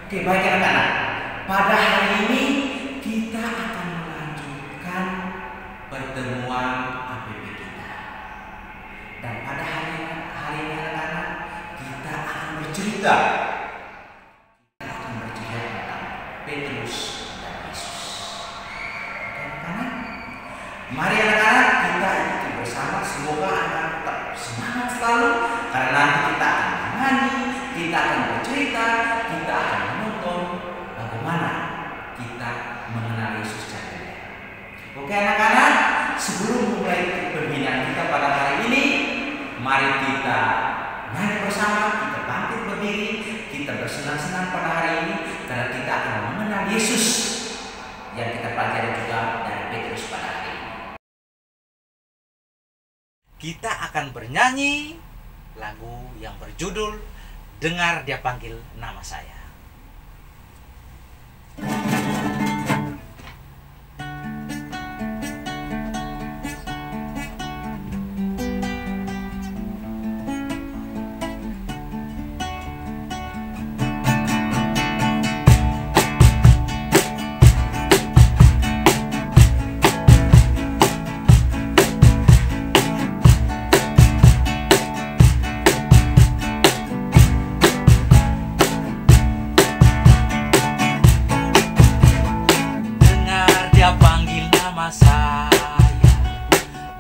Oke, baik anak-anak. Pada hari ini kita akan melanjutkan pertemuan APP kita. Dan pada hari ini anak-anak, kita akan bercerita. Kita akan bercerita tentang Petrus dan Yesus. Oke anak-anak. Mari anak-anak kita ikuti bersama. Semoga anak tetap semangat selalu. Karena nanti kita akan menyanyi, kita akan bercerita, kita akan menonton bagaimana kita mengenal Yesus secara dekat. Oke anak-anak, sebelum mulai pembinaan kita pada hari ini, mari kita naik bersama, kita bangkit berdiri, kita bersenang-senang pada hari ini karena kita akan mengenal Yesus yang kita pelajari juga dari Petrus pada hari ini. Kita akan bernyanyi lagu yang berjudul Dengar Dia Panggil Nama Saya.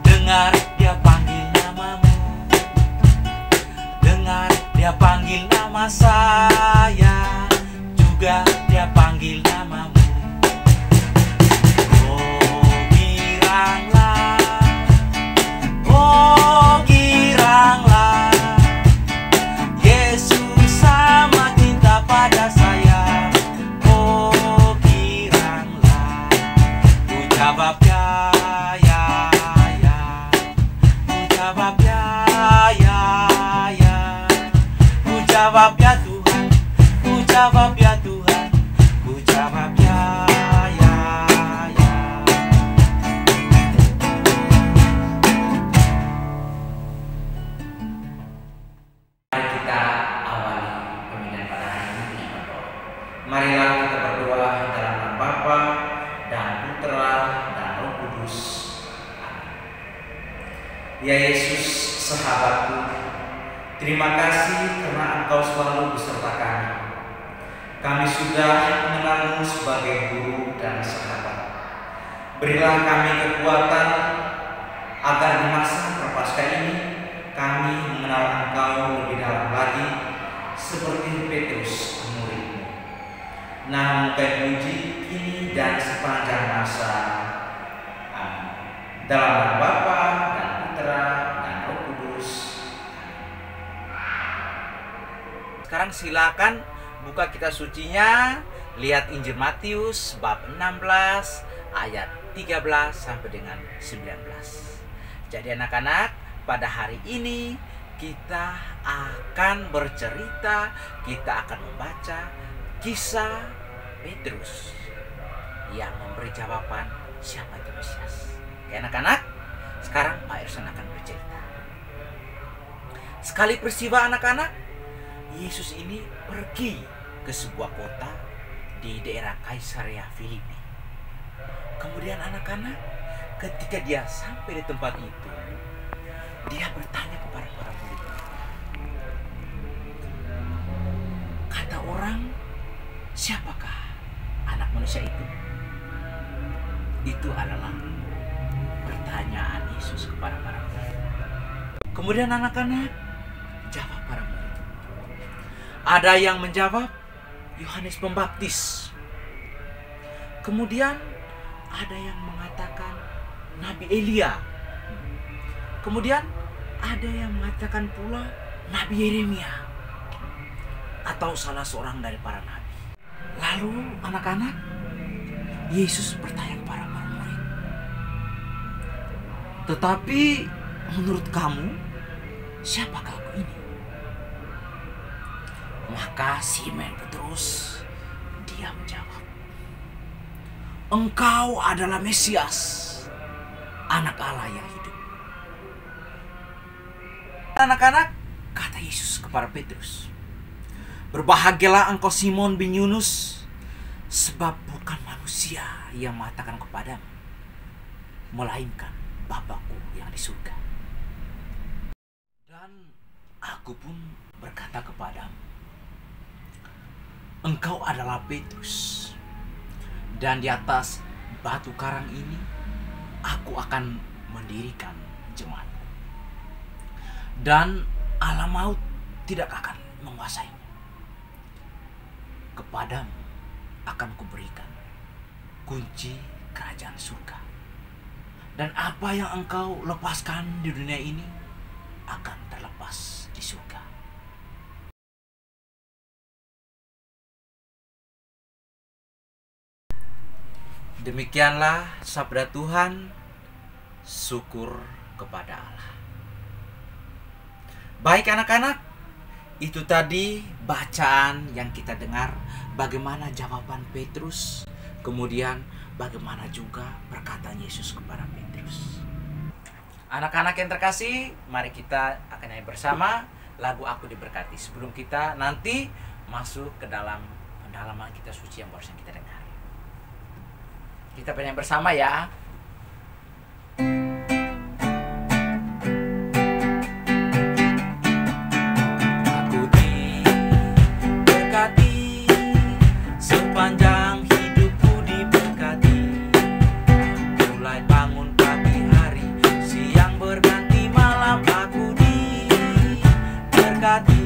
Dengar Dia panggil namamu, dengar Dia panggil nama saya, juga Dia panggil namamu. Oh giranglah, Yesus sama cinta pada saya. Oh giranglah, ku jawab ya. Jawab ya Tuhan, ku jawab ya Tuhan, ku jawab ya. Mari kita awali pembinaan pada hari ini dengan berdoa. Marilah kita berdoa dalam nama Bapa dan Putra dan Roh Kudus. Amin. Ya Yesus, sahabatku, terima kasih karena Engkau selalu beserta kami. Kami sudah mengenalmu sebagai guru dan sahabat. Berilah kami kekuatan agar di masa Prapaskah ini kami mengenal Engkau lebih dalam lagi seperti Petrus murid-Mu. Namun Kau puji kini dan sepanjang masa. Amin. Dalam nama Bapa dan Putra dan Roh Kudus. Sekarang silakan buka kitab sucinya, lihat Injil Matius bab 16 ayat 13 sampai dengan 19. Jadi anak-anak, pada hari ini kita akan bercerita, kita akan membaca kisah Petrus yang memberi jawaban siapa itu Mesias. Oke anak-anak, sekarang Pak Ersan akan bercerita. Sekali peristiwa anak-anak, Yesus ini pergi ke sebuah kota di daerah Kaisarea Filipi. Kemudian anak-anak, ketika dia sampai di tempat itu, dia bertanya kepada para murid. Kata orang, siapakah anak manusia itu? Itu adalah pertanyaan Yesus kepada para murid. Kemudian anak-anak, jawab para murid. Ada yang menjawab Yohanes Pembaptis. Kemudian ada yang mengatakan Nabi Elia. Kemudian ada yang mengatakan pula Nabi Yeremia atau salah seorang dari para nabi. Lalu anak-anak, Yesus bertanya kepada para murid, tetapi menurut kamu siapakah aku ini? Maka Simon Petrus dia menjawab, Engkau adalah Mesias, Anak Allah yang hidup. Anak-anak, kata Yesus kepada Petrus, Berbahagialah engkau Simon bin Yunus, sebab bukan manusia yang mengatakan kepadamu, melainkan Bapakku yang di surga. Dan aku pun berkata kepadamu, engkau adalah Petrus, dan di atas batu karang ini aku akan mendirikan jemaatku, dan alam maut tidak akan menguasainya. Kepadamu akan kuberikan kunci kerajaan surga, dan apa yang engkau lepaskan di dunia ini akan terlepas di surga. Demikianlah sabda Tuhan. Syukur kepada Allah. Baik anak-anak, itu tadi bacaan yang kita dengar, bagaimana jawaban Petrus, kemudian bagaimana juga perkataan Yesus kepada Petrus. Anak-anak yang terkasih, mari kita akan nyanyi bersama lagu Aku Diberkati sebelum kita nanti masuk ke dalam pendalaman kita suci yang barusan kita dengar. Kita bernyanyi bersama ya. Aku diberkati, sepanjang hidupku diberkati. Mulai bangun pagi hari, siang berganti malam, aku diberkati.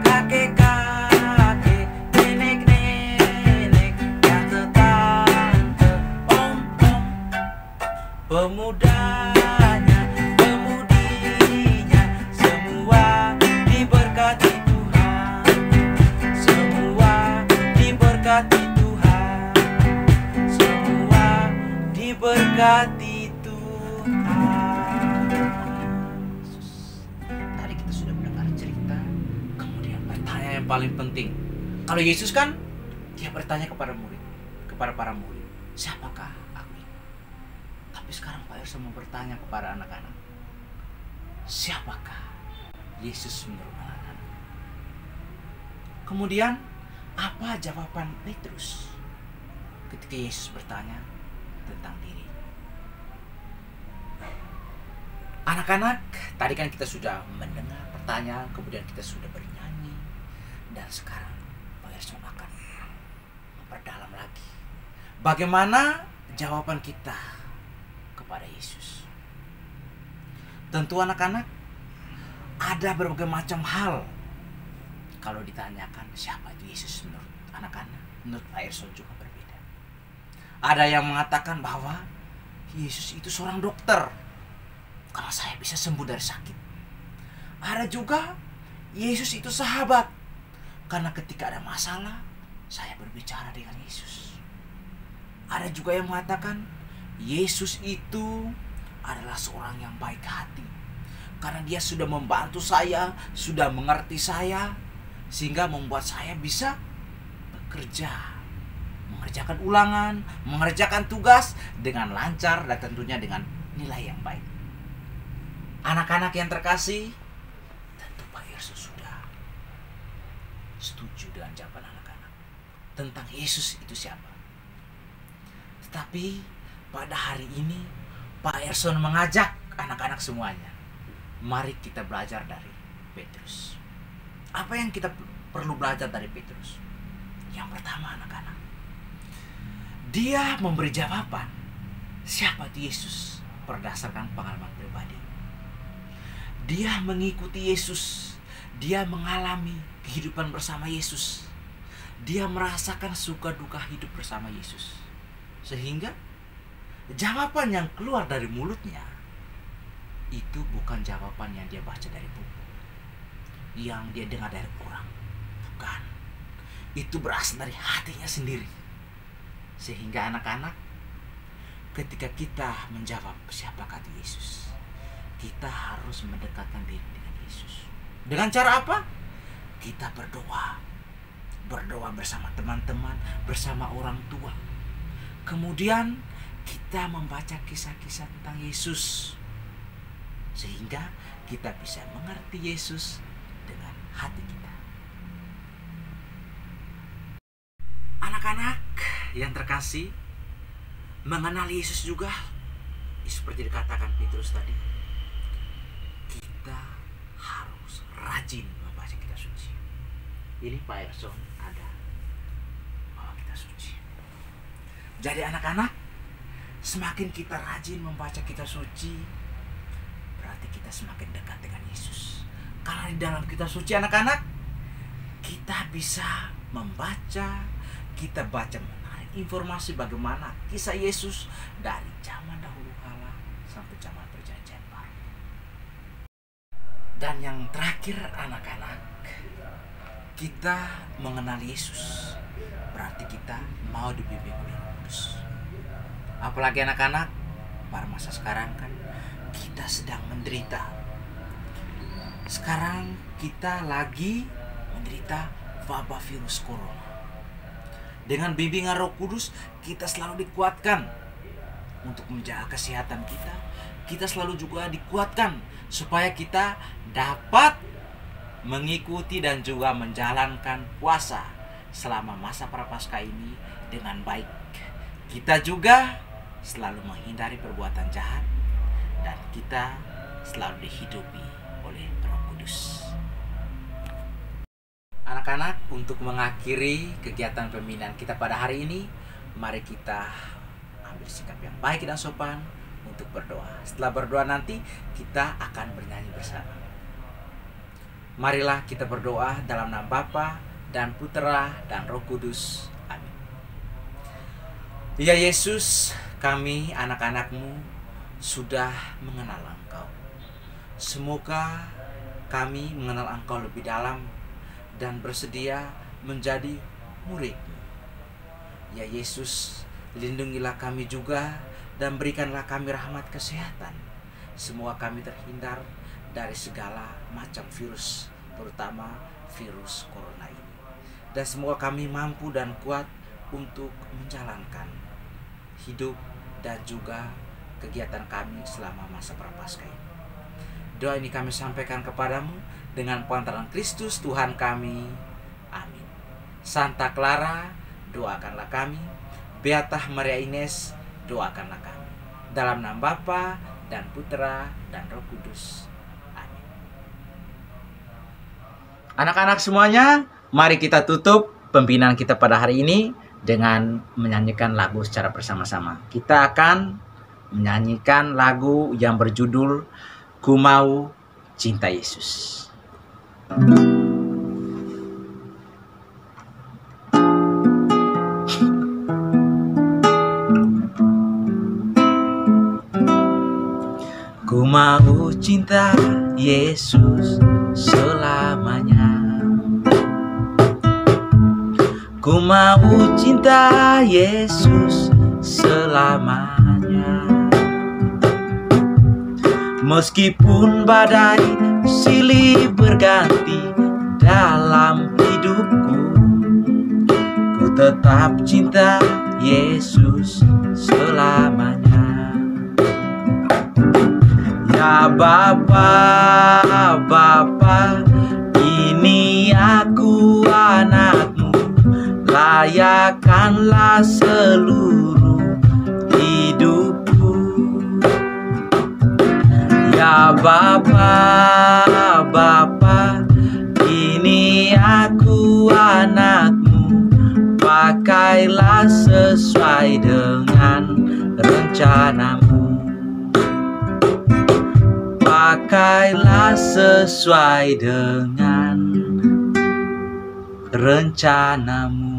Kakek-kakek, nenek-nenek, tante-tante, om-om, pemudanya, pemudinya, semua diberkati Tuhan. Semua diberkati Tuhan. Semua diberkati Tuhan. Tadi kita sudah mendengar cerita, kemudian pertanyaan yang paling penting. Kalau Yesus kan, dia bertanya kepada murid, kepada para murid, siapakah aku ini? Tapi sekarang Pak Erso mau bertanya kepada anak-anak, siapakah Yesus menurut anak-anak? Kemudian apa jawaban Petrus ketika Yesus bertanya tentang diri? Anak-anak, tadi kan kita sudah mendengar pertanyaan, kemudian kita sudah bernyanyi, dan sekarang Pak Erso akan memperdalam lagi bagaimana jawaban kita kepada Yesus. Tentu anak-anak, ada berbagai macam hal kalau ditanyakan siapa itu Yesus menurut anak-anak. Menurut Pak Erso juga berbeda. Ada yang mengatakan bahwa Yesus itu seorang dokter, kalau saya bisa sembuh dari sakit. Ada juga Yesus itu sahabat, karena ketika ada masalah saya berbicara dengan Yesus. Ada juga yang mengatakan Yesus itu adalah seorang yang baik hati, karena dia sudah membantu saya, sudah mengerti saya, sehingga membuat saya bisa bekerja, mengerjakan ulangan, mengerjakan tugas dengan lancar dan tentunya dengan nilai yang baik. Anak-anak yang terkasih, tentu Pak Erso sudah setuju dengan jawaban anak-anak tentang Yesus itu siapa. Tetapi pada hari ini Pak Erson mengajak anak-anak semuanya, mari kita belajar dari Petrus. Apa yang kita perlu belajar dari Petrus? Yang pertama anak-anak, dia memberi jawaban siapa itu Yesus berdasarkan pengalaman pribadi. Dia mengikuti Yesus, dia mengalami kehidupan bersama Yesus, dia merasakan suka duka hidup bersama Yesus, sehingga jawaban yang keluar dari mulutnya itu bukan jawaban yang dia baca dari buku, yang dia dengar dari orang, bukan. Itu berasal dari hatinya sendiri. Sehingga anak-anak, ketika kita menjawab siapakah Yesus, kita harus mendekatkan diri dengan Yesus. Dengan cara apa? Kita berdoa bersama teman-teman, bersama orang tua. Kemudian kita membaca kisah-kisah tentang Yesus, sehingga kita bisa mengerti Yesus hati kita. Anak-anak yang terkasih, mengenal Yesus juga seperti dikatakan Petrus tadi, kita harus rajin membaca kitab suci. Ini Pak Erson ada bahwa kita suci. Jadi anak-anak, semakin kita rajin membaca kitab suci, berarti kita semakin dekat dengan Yesus. Karena di dalam kitab suci anak-anak, kita bisa membaca, kita baca menarik informasi bagaimana kisah Yesus dari zaman dahulu kala sampai zaman perjanjian baru. Dan yang terakhir anak-anak, kita mengenal Yesus, berarti kita mau dibimbing oleh Roh Kudus. Apalagi anak-anak, pada masa sekarang kan kita sedang menderita. Sekarang kita lagi menderita wabah virus corona. Dengan bimbingan Roh Kudus, kita selalu dikuatkan untuk menjaga kesehatan kita. Kita selalu juga dikuatkan supaya kita dapat mengikuti dan juga menjalankan puasa selama masa prapaskah ini dengan baik. Kita juga selalu menghindari perbuatan jahat dan kita selalu dihidupi oleh Roh Kudus. Anak-anak, untuk mengakhiri kegiatan pembinaan kita pada hari ini, mari kita ambil sikap yang baik dan sopan untuk berdoa. Setelah berdoa nanti kita akan bernyanyi bersama. Marilah kita berdoa dalam nama Bapa dan Putera dan Roh Kudus. Amin. Ya Yesus, kami anak-anak-Mu sudah mengenal Engkau. Semoga kami mengenal Engkau lebih dalam dan bersedia menjadi murid-Mu. Ya Yesus, lindungilah kami juga dan berikanlah kami rahmat kesehatan. Semua kami terhindar dari segala macam virus, terutama virus corona ini. Dan semoga kami mampu dan kuat untuk menjalankan hidup dan juga kegiatan kami selama masa prapaskah ini. Doa ini kami sampaikan kepadamu dengan pantaran Kristus Tuhan kami. Amin. Santa Clara, doakanlah kami. Beata Maria Ines, doakanlah kami. Dalam nama Bapa dan Putera dan Roh Kudus. Amin. Anak-anak semuanya, mari kita tutup pembinaan kita pada hari ini dengan menyanyikan lagu secara bersama-sama. Kita akan menyanyikan lagu yang berjudul Ku Mau Cinta Yesus. Ku mau cinta Yesus selamanya. Ku mau cinta Yesus selamanya. Meskipun badai silih berganti dalam hidupku, ku tetap cinta Yesus selamanya. Ya Bapa, Bapa, ini aku anakmu, layakkanlah seluruh hidupku. Ya Bapa, Bapa, ini aku anakmu, pakailah sesuai dengan rencanamu. Pakailah sesuai dengan rencanamu.